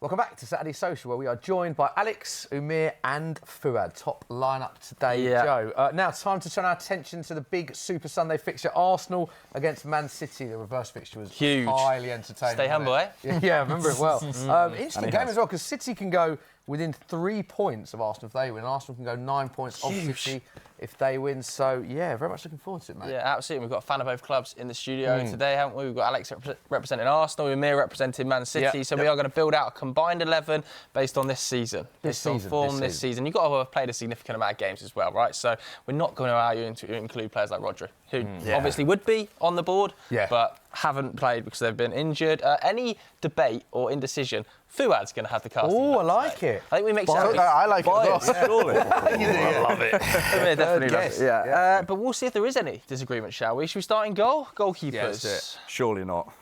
Welcome back to Saturday Social, where we are joined by Alex, Umir and Fuad. Top lineup today, Joe. Now, time to turn our attention to the big Super Sunday fixture. Arsenal against Man City. The reverse fixture was huge, highly entertaining. Stay humble, eh? Yeah, I remember it well. Interesting game as well, because City can go within 3 points of Arsenal if they win. Arsenal can go 9 points off City if they win. So, yeah, very much looking forward to it, mate. Yeah, absolutely. We've got a fan of both clubs in the studio today, haven't we? We've got Alex representing Arsenal, Umir representing Man City. So we are going to build out a combined 11 based on this season. This season. You've got to have played a significant amount of games as well, right? So we're not going to allow you to include players like Rodri, who obviously would be on the board, but haven't played because they've been injured. Any debate or indecision, Fuad's going to have the casting. Oh, I like it. I think we make sense. I like it as well. Surely. I love it. Definitely loves it. But we'll see if there is any disagreement, shall we? Should we start in goal? Goalkeepers. Yeah, that's it. Surely not.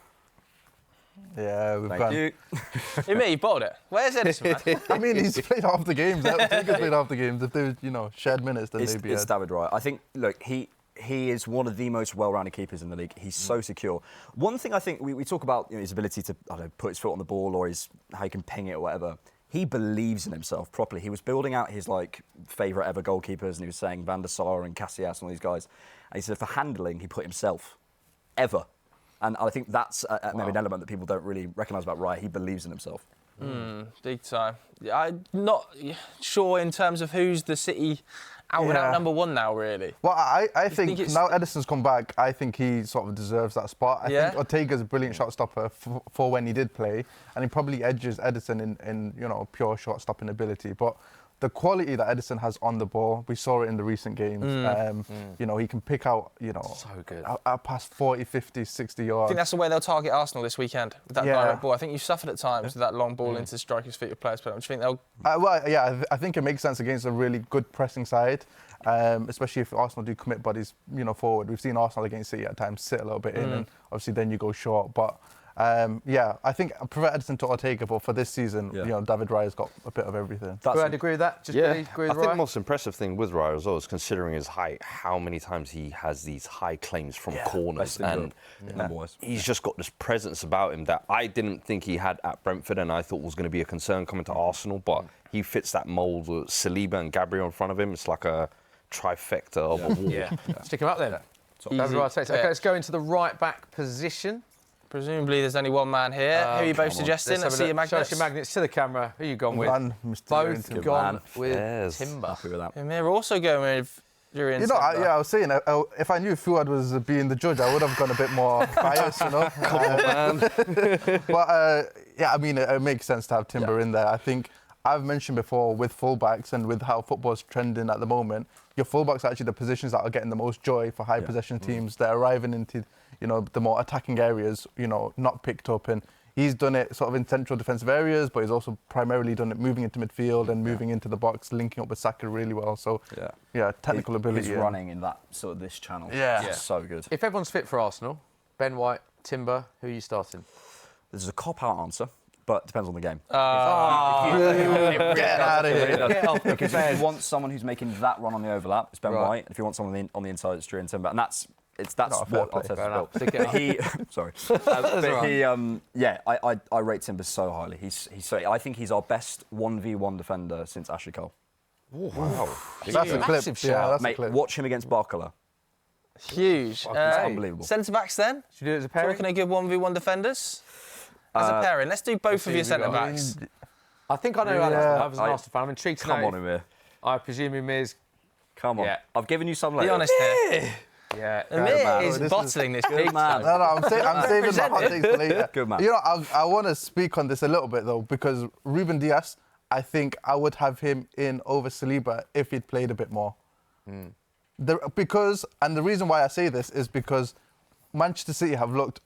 Yeah, we've Thank gone. you. Me, you bottled it. Where's Edison, man? I mean, he's played half the games. I think he's played half the games. If they were, shared minutes, then they'd be It's David Wright. I think, look, he is one of the most well-rounded keepers in the league. He's so secure. One thing I think we talk about, his ability to put his foot on the ball or how he can ping it or whatever. He believes in himself properly. He was building out his favourite ever goalkeepers, and he was saying Van der Sar and Casillas and all these guys. And he said for handling, he put himself ever. And I think that's maybe an element that people don't really recognise about Wright. He believes in himself. Big time. I'm not sure in terms of who's the City out and out number one now, really. Well, I think now Edison's come back, I think he sort of deserves that spot. I think Ortega's a brilliant shot stopper for when he did play, and he probably edges Edison in pure shot stopping ability. But the quality that Edison has on the ball, we saw it in the recent games. He can pick out, so good. Out past 40, 50, 60 yards. I think that's the way they'll target Arsenal this weekend with that direct ball. I think you've suffered at times with that long ball into the striker's feet of players. But do you think they'll? I think it makes sense against a really good pressing side, especially if Arsenal do commit bodies, forward. We've seen Arsenal against City at times sit a little bit in, and obviously then you go short. But I think I prefer Edison to Ortega, but for this season, David Raya's got a bit of everything. I'd agree with that. I think the most impressive thing with Raya as well is considering his height, how many times he has these high claims from corners, and he's just got this presence about him that I didn't think he had at Brentford, and I thought was going to be a concern coming to Arsenal. But he fits that mould with Saliba and Gabriel in front of him. It's like a trifecta of a wall. Stick him up then. David Wright takes it. Okay, let's go into the right back position. Presumably there's only one man here. Who are you both suggesting? Let's see your magnets. Show us your magnets to the camera. Who are you gone with? Both gone with Timber. Happy with that. And they're also going with Timber. I was saying, if I knew Fuad was being the judge, I would have gone a bit more biased, Come on, man. But, it makes sense to have Timber in there. I think I've mentioned before with fullbacks and with how football's trending at the moment, your fullbacks are actually the positions that are getting the most joy for high possession teams. They're arriving into the more attacking areas, not picked up. And he's done it sort of in central defensive areas, but he's also primarily done it moving into midfield and moving into the box, linking up with Saka really well. So, technical ability. He's running in that this channel. Yeah. So good. If everyone's fit for Arsenal, Ben White, Timber, who are you starting? This is a cop-out answer, but it depends on the game. Get out of here. Get off the Because if you want someone who's making that run on the overlap, it's Ben White. If you want someone on the inside, it's Drew and Timber. And that's what Arteta's built. Sorry. I rate Timber so highly. I think he's our best 1v1 defender since Ashley Cole. Oh, wow. That's a clip. That's Mate, a clip. watch him against Barcola. Huge. It's unbelievable. Centre-backs then? Should we do it as a pairing? Talking of good 1v1 defenders? As a pairing. Let's do both of your centre-backs. I think I know Alex. I was an Arsenal fan. I'm intrigued to know. Come on, Umir. I presume Umir's... Come on. Yeah. I've given you some later. Be honest here. Yeah. Umir is bottling this big man. No, I'm saving my hot takes for later. Good man. I want to speak on this a little bit, though, because Ruben Dias, I think I would have him in over Saliba if he'd played a bit more. The reason why I say this is because Manchester City have looked,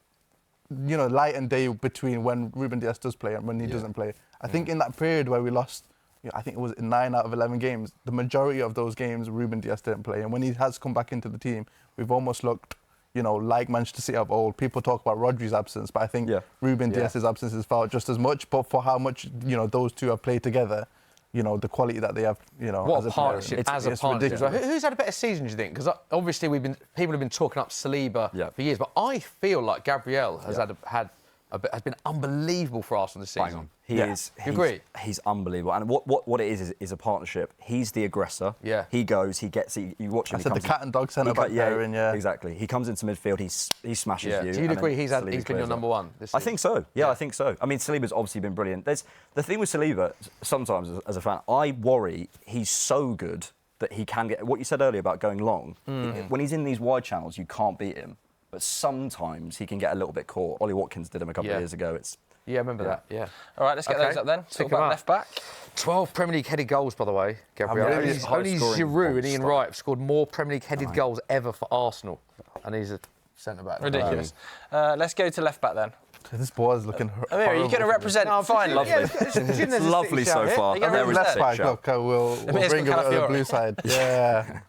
light and day between when Ruben Dias does play and when he doesn't play. I think in that period where we lost, I think it was 9 out of 11 games, the majority of those games Ruben Dias didn't play. And when he has come back into the team, we've almost looked, like Manchester City of old. People talk about Rodri's absence, but I think Ruben Dias's absence is felt just as much. But for how much, those two have played together, the quality that they have, what as a partnership, it's ridiculous. Who's had a better season, do you think? Because obviously people have been talking up Saliba for years, but I feel like Gabriel has had has been unbelievable for Arsenal this season. Bang on. He is. You agree? He's unbelievable. And what it is a partnership. He's the aggressor. Yeah. He goes. He gets. You watch him. I said the cat and dog centre back pairing. Yeah. Exactly. He comes into midfield. He smashes you. Do you agree he's been your clears number one this I season? think so. Yeah, I think so. I mean, Saliba's obviously been brilliant. There's the thing with Saliba. Sometimes, as a fan, I worry he's so good that he can get what you said earlier about going long. When he's in these wide channels, you can't beat him. But sometimes he can get a little bit caught. Ollie Watkins did him a couple of years ago. I remember that. Yeah. All right, let's get those up then. Talk about left back. 12 Premier League headed goals, by the way, Gabriel. Only Giroud and Ian Wright have scored more Premier League headed goals ever for Arsenal, and he's a centre back. Ridiculous. Let's go to left back then. This ball is looking Amir, are you going to represent? Fine, lovely. It's lovely so far. left back. Look, we'll bring a bit of the blue side. Yeah.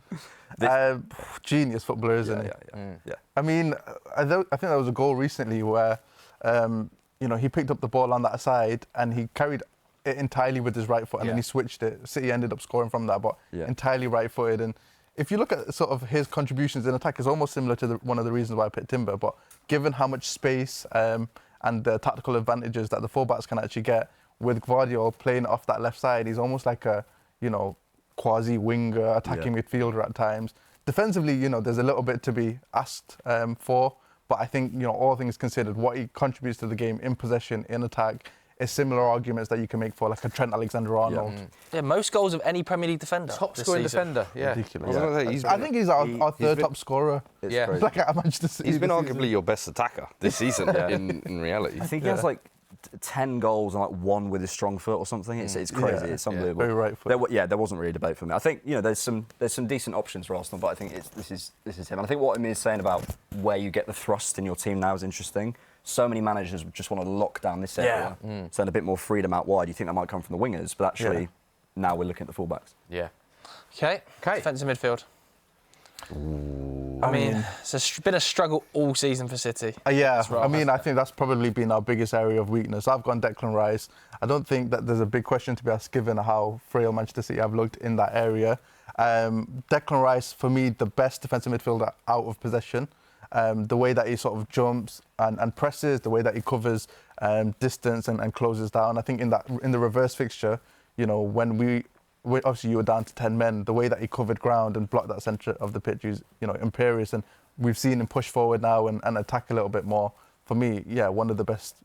Genius footballer, isn't he? I mean, I think there was a goal recently where, he picked up the ball on that side and he carried it entirely with his right foot and then he switched it. City ended up scoring from that, but entirely right-footed. And if you look at sort of his contributions in attack, it's almost similar to one of the reasons why I picked Timber. But given how much space and the tactical advantages that the fullbacks can actually get, with Guardiola playing off that left side, he's almost like a, quasi-winger, attacking midfielder at times. Defensively, there's a little bit to be asked for, but I think, all things considered, what he contributes to the game in possession, in attack, is similar arguments that you can make for like a Trent Alexander-Arnold. Yeah, most goals of any Premier League defender. Top scoring defender, Ridiculous. I think he's our third top scorer. Yeah. Like at Manchester City. He's been arguably your best attacker this season in reality. I think he has like 10 goals and like one with his strong foot or something. It's crazy. It's unbelievable. Very right foot. There wasn't really a debate for me. I think there's some decent options for Arsenal, but I think this is him. And I think what Amir is saying about where you get the thrust in your team now is interesting. So many managers just want to lock down this area, send a bit more freedom out wide. You think that might come from the wingers, but actually now we're looking at the fullbacks. Yeah. Okay. Defensive midfield. I mean, it's been a struggle all season for City. I think that's probably been our biggest area of weakness. I've gone Declan Rice. I don't think that there's a big question to be asked given how frail Manchester City have looked in that area. Declan Rice, for me, the best defensive midfielder out of possession. The way that he sort of jumps and presses, the way that he covers distance and closes down. I think in the reverse fixture, when obviously you were down to 10 men, the way that he covered ground and blocked that centre of the pitch was, imperious. And we've seen him push forward now and attack a little bit more. For me, one of the best,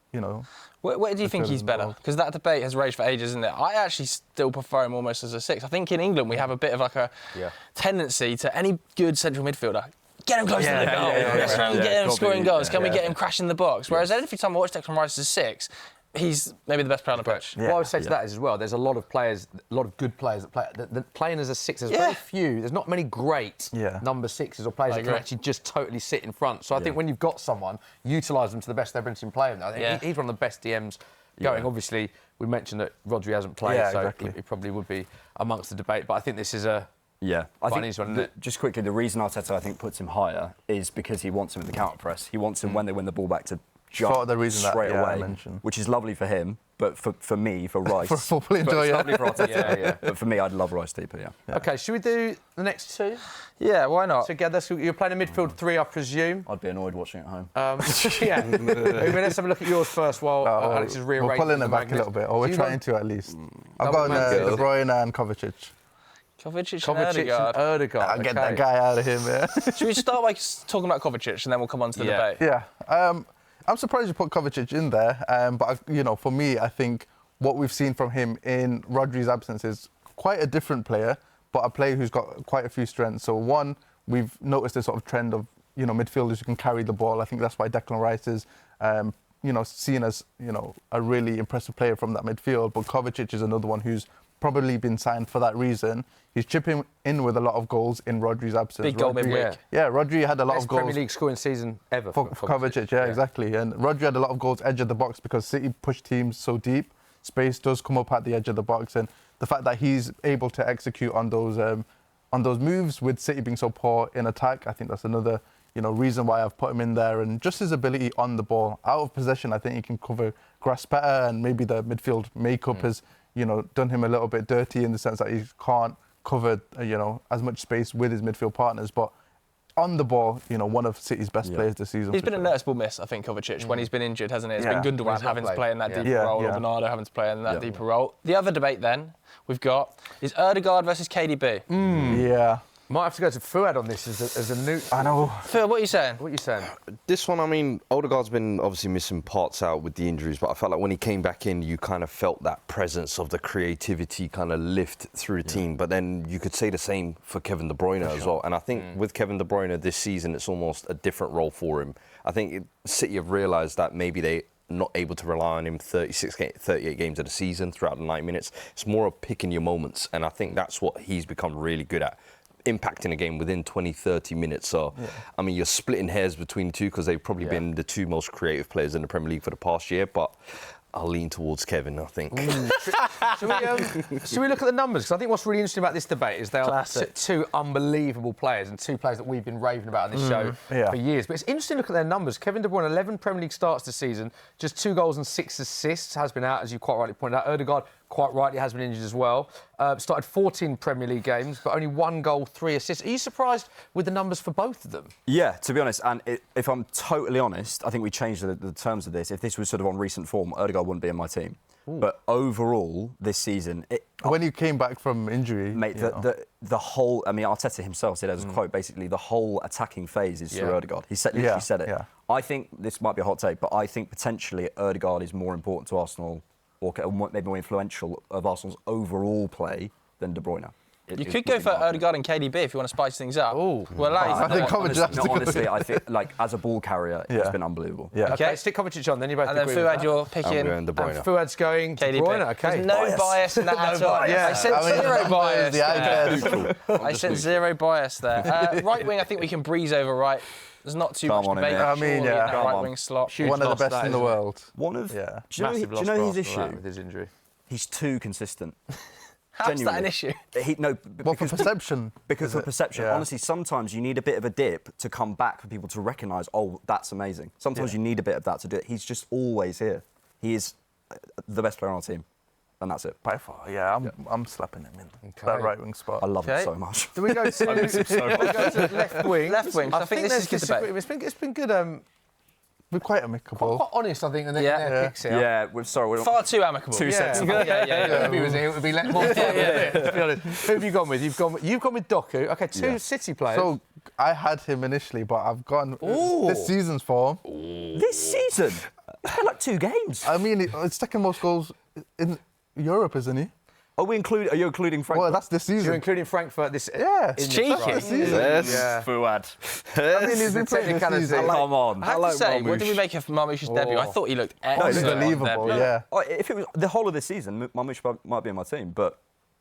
Where do you think he's better? Because that debate has raged for ages, isn't it? I actually still prefer him almost as a 6. I think in England we have a bit of like a tendency to any good central midfielder, get him close to the goal. Let's try and get him scoring goals. Can we get him crashing the box? Whereas every time I watch Declan Rice as a 6, he's maybe the best player on the pitch. What I would say to that is as well, there's a lot of players, a lot of good players that play. Playing as a 6, there's very few. There's not many great number 6s or players that can actually just totally sit in front. So I think when you've got someone, utilise them to the best their ability to play them. I think he's one of the best DMs going. Obviously, we mentioned that Rodri hasn't played, so he probably would be amongst the debate. But I think this is a... I think just quickly, the reason Arteta I think puts him higher is because he wants him at the counter press. He wants him when they win the ball back to jump the reason straight that, away, which is lovely for him. But for me, for Rice, for football enjoyer, lovely for Arteta. But for me, I'd love Rice deeper. Okay, should we do the next two? Yeah, why not? Together, so you're playing a midfield 3, I presume. I'd be annoyed watching at home. Let's have a look at yours first while Alex is rearranging. We're pulling it back a little bit, or we're trying to at least. I've got De Bruyne and Kovacic. Kovacic and Ødegaard. I'll get that guy out of here, man. Should we start by talking about Kovacic and then we'll come on to the debate? Yeah. I'm surprised you put Kovacic in there, but for me, I think what we've seen from him in Rodri's absence is quite a different player, but a player who's got quite a few strengths. So one, we've noticed a sort of trend of midfielders who can carry the ball. I think that's why Declan Rice is seen as a really impressive player from that midfield. But Kovacic is another one who's probably been signed for that reason. He's chipping in with a lot of goals in Rodri's absence. Big goal midweek. Yeah, Rodri had a lot of goals. Premier League scoring season ever for Kovacic. Yeah, exactly. And Rodri had a lot of goals edge of the box because City push teams so deep. Space does come up at the edge of the box, and the fact that he's able to execute on those moves with City being so poor in attack, I think that's another reason why I've put him in there. And just his ability on the ball, out of possession, I think he can cover grass better, and maybe the midfield makeup has done him a little bit dirty in the sense that he can't cover as much space with his midfield partners. But on the ball, one of City's best players this season. He's been a noticeable miss, I think, Kovacic, when he's been injured, hasn't it? It's been Gundogan having to play in that deeper role, or Bernardo having to play in that deeper role. The other debate then we've got is Ødegaard versus KDB. Yeah. Might have to go to Fuad on this as a new. I know. Phil, what are you saying? What are you saying? This one, I mean, Ødegaard's been obviously missing parts out with the injuries, but I felt like when he came back in, you kind of felt that presence of the creativity kind of lift through the team. But then you could say the same for Kevin De Bruyne as well. And I think with Kevin De Bruyne this season, it's almost a different role for him. I think City have realised that maybe they're not able to rely on him 38 games of the season throughout the 90 minutes. It's more of picking your moments. And I think that's what he's become really good at. Impacting a game within 20, 30 minutes. So, I mean, you're splitting hairs between the two because they've probably been the two most creative players in the Premier League for the past year. But I'll lean towards Kevin, I think. Should we look at the numbers? Because I think what's really interesting about this debate is they are two unbelievable players and two players that we've been raving about on this show for years. But it's interesting to look at their numbers. Kevin De Bruyne, 11 Premier League starts this season, just 2 goals and 6 assists, has been out, as you quite rightly pointed out. Ødegaard, quite rightly, has been injured as well. Started 14 Premier League games, but only 1 goal, 3 assists. Are you surprised with the numbers for both of them? Yeah, to be honest, and if I'm totally honest, I think we changed the terms of this. If this was sort of on recent form, Ødegaard wouldn't be in my team. But overall, this season... when you came back from injury... Mate, the whole... I mean, Arteta himself said as a quote, basically, the whole attacking phase is through Ødegaard. He literally said it. Yeah. I think, this might be a hot take, but I think potentially Ødegaard is more important to Arsenal, or maybe more influential of Arsenal's overall play than De Bruyne. You could go for Ødegaard and KDB if you want to spice things up. Oh, well, honestly, I think like as a ball carrier, it's been unbelievable. Yeah. Okay, stick Kovacic on. Then you both. And then Fuad, you're picking. I'm going De Bruyne. And Fuad's going KDB. De Bruyne. Okay. There's no bias in that at all. I sent zero bias. I sent zero bias there. Right wing, I think we can breeze over. Right. There's not too much debate. I mean, right wing slot. One of the best in the world. One of. Do you know his issue with his injury? He's too consistent. How's that an issue? For perception. Because of perception. Yeah. Honestly, sometimes you need a bit of a dip to come back for people to recognise, oh, that's amazing. Sometimes you need a bit of that to do it. He's just always here. He is the best player on our team. And that's it. By far, I'm slapping him in that right wing spot. I love it so much. Do we go to left wing? Left wing. I think this is good debate. It's been good. We're quite amicable. Quite honest, I think, in their picks here. Yeah, we're sorry. We're far too amicable. Too sensible. If he was here, it would be more fun. To be honest. Who have you gone with? You've gone with Doku. Okay, 2 City players. So I had him initially, but I've gone this season's form. This season? It's been like 2 games. I mean, it's second most goals in Europe, isn't he? Are you including Frankfurt? Well, that's this season. You're including Frankfurt this... It's cheeky. Yes. Fuad. I mean, he's been playing this season. Come on. I have to say, what did we make of Marmoush's debut? I thought he looked unbelievable, yeah. If it was the whole of this season, Marmoush might be in my team, but...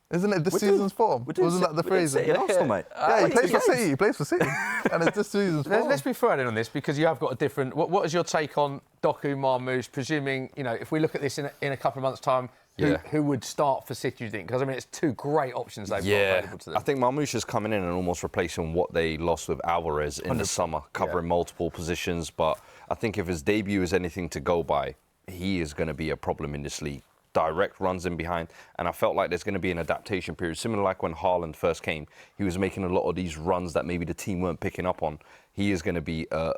Isn't it this season's form? Wasn't that the phrase? City, Arsenal, mate. Yeah, he plays for City. He plays for City. And it's this season's form. Let's be fair on this, because you have got a different... What is your take on Doku, Marmoush, presuming, if we look at this in a couple of months' time, who would start for City, do you think? Because, I mean, it's 2 great options they've got available to them. I think Marmoush is coming in and almost replacing what they lost with Alvarez in the summer, covering multiple positions. But I think if his debut is anything to go by, he is going to be a problem in this league. Direct runs in behind, and I felt like there's going to be an adaptation period, similar like when Haaland first came. He was making a lot of these runs that maybe the team weren't picking up on. He is going to be a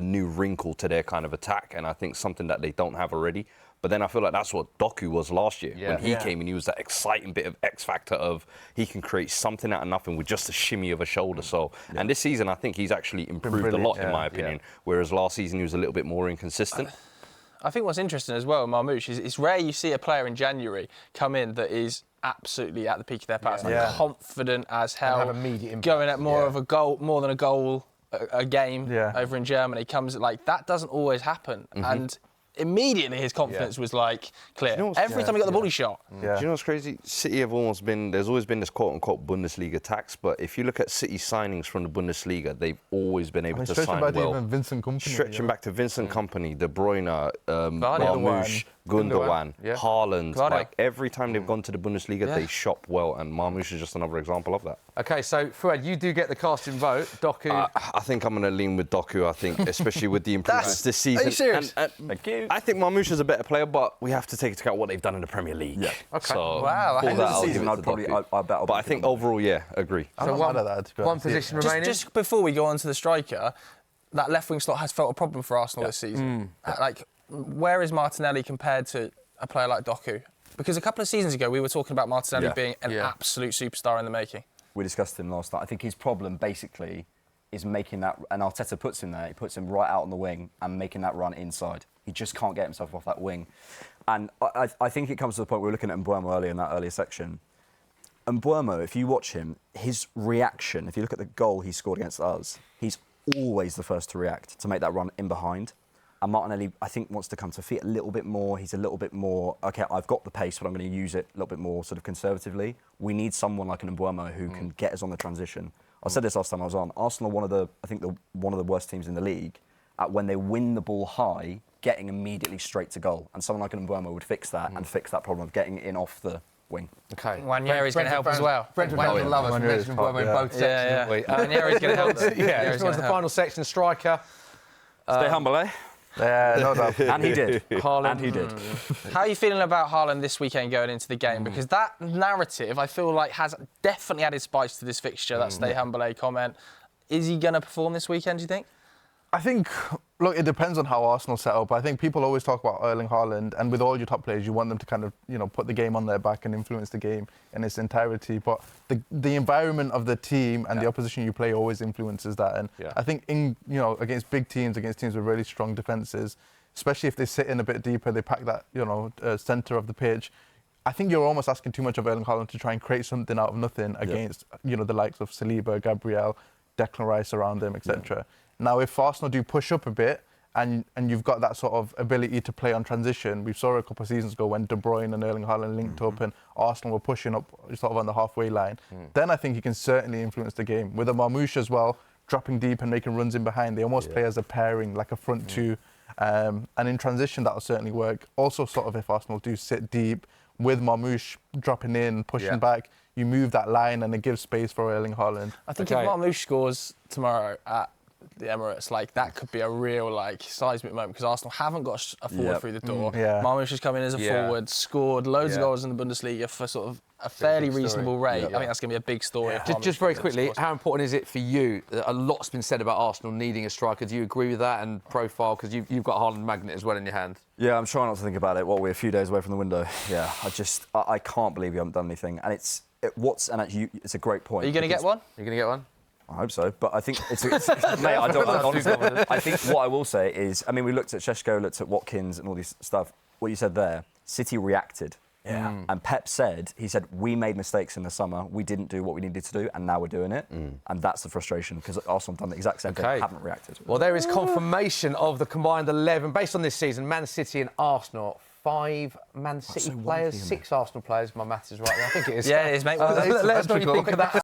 new wrinkle to their kind of attack, and I think something that they don't have already. But then I feel like that's what Doku was last year when he came, and he was that exciting bit of X factor of he can create something out of nothing with just a shimmy of a shoulder. So, and this season I think he's actually improved a lot in my opinion, whereas last season he was a little bit more inconsistent. I think what's interesting as well with Marmoush is it's rare you see a player in January come in that is absolutely at the peak of their powers, confident as hell, have immediate impact. Going at more than a goal a game over in Germany. Comes like that doesn't always happen, and immediately his confidence was like clear. Every time he got the ball, he shot. Do you know what's crazy? City have almost been, there's always been this quote-unquote Bundesliga tax, but if you look at City signings from the Bundesliga, they've always been able to sign well. Even Vincent Kompany, stretching back to Vincent Kompany, De Bruyne, Marmoush, Gundogan, yeah. Haaland. Claudio. Like every time they've gone to the Bundesliga, they shop well, and Marmoush is just another example of that. Okay, so Fuad, you do get the casting vote. Doku. I think I'm going to lean with Doku. I think, especially with the improvements this season. Are you serious? Thank you. I think Marmoush is a better player, but we have to take into account what they've done in the Premier League. Yeah. Okay. So, Wow, I for think that, this I'll season, give it I'd to probably, Doku. I bet I'll But I pick think him. overall, yeah, agree. I'm not mad at that, to be one honest. position remaining. Just before we go on to the striker, that left wing slot has felt a problem for Arsenal this season. Like, where is Martinelli compared to a player like Doku? Because a couple of seasons ago, we were talking about Martinelli being an absolute superstar in the making. We discussed him last night. I think his problem basically is making that, and Arteta puts him there. He puts him right out on the wing and making that run inside. He just can't get himself off that wing. And I think it comes to the point we were looking at Mbuemo earlier in that earlier section. Mbuemo, if you watch him, his reaction, if you look at the goal he scored against us, he's always the first to react, to make that run in behind. And Martinelli, I think, wants to come to feet a little bit more. He's a little bit more, OK, I've got the pace, but I'm going to use it a little bit more sort of conservatively. We need someone like an Mbuemo who can get us on the transition. I said this last time I was on. Arsenal are one of the worst teams in the league at when they win the ball high, getting immediately straight to goal. And someone like an Mbuemo would fix that and fix that problem of getting in off the wing. Okay. Waneri's going to help as well. Brentford fans will love us. We mentioned Mbuemo in both sections. Waneri's going to help. Yeah, this was the final section, striker. Stay humble, eh? Yeah, no doubt. And he did. Haaland. And he did. How are you feeling about Haaland this weekend going into the game? Because that narrative, I feel like, has definitely added spice to this fixture, that stay humble comment. Is he going to perform this weekend, do you think? I think, look, it depends on how Arsenal set up. I think people always talk about Erling Haaland, and with all your top players, you want them to kind of, put the game on their back and influence the game in its entirety. But the environment of the team and the opposition you play always influences that. And I think against big teams, against teams with really strong defences, especially if they sit in a bit deeper, they pack that, centre of the pitch. I think you're almost asking too much of Erling Haaland to try and create something out of nothing against, the likes of Saliba, Gabriel, Declan Rice around them, etc. Now, if Arsenal do push up a bit and you've got that sort of ability to play on transition, we saw a couple of seasons ago when De Bruyne and Erling Haaland linked up and Arsenal were pushing up sort of on the halfway line, then I think he can certainly influence the game. With a Marmoush as well, dropping deep and making runs in behind, they almost play as a pairing, like a front two. And in transition, that'll certainly work. Also, sort of if Arsenal do sit deep, with Marmoush dropping in, pushing back, you move that line and it gives space for Erling Haaland. I think if Marmoush scores tomorrow at the Emirates, that could be a real seismic moment because Arsenal haven't got a forward through the door. Marmoush has come in as a forward, scored loads of goals in the Bundesliga for sort of a fairly reasonable rate. I think that's going to be a big story. Just very quickly, how important is it for you? A lot's been said about Arsenal needing a striker. Do you agree with that and profile? Because you've got Haaland magnet as well in your hand. Yeah, I'm trying not to think about it. We're a few days away from the window. Yeah, I can't believe you haven't done anything. And it's a great point. Are you going to get one? You're going to get one? I hope so, but I think mate, I think what I will say is, we looked at Šeško, looked at Watkins and all this stuff. What you said there, City reacted. Yeah. And Pep he said, we made mistakes in the summer, we didn't do what we needed to do, and now we're doing it. And that's the frustration, because Arsenal have done the exact same thing, haven't reacted. Well, there is confirmation of the combined 11. Based on this season, Man City and Arsenal, 5 Man City players, 6 Arsenal players. My maths is right there. I think it is. Yeah, it is, mate. Let us know what you think of that.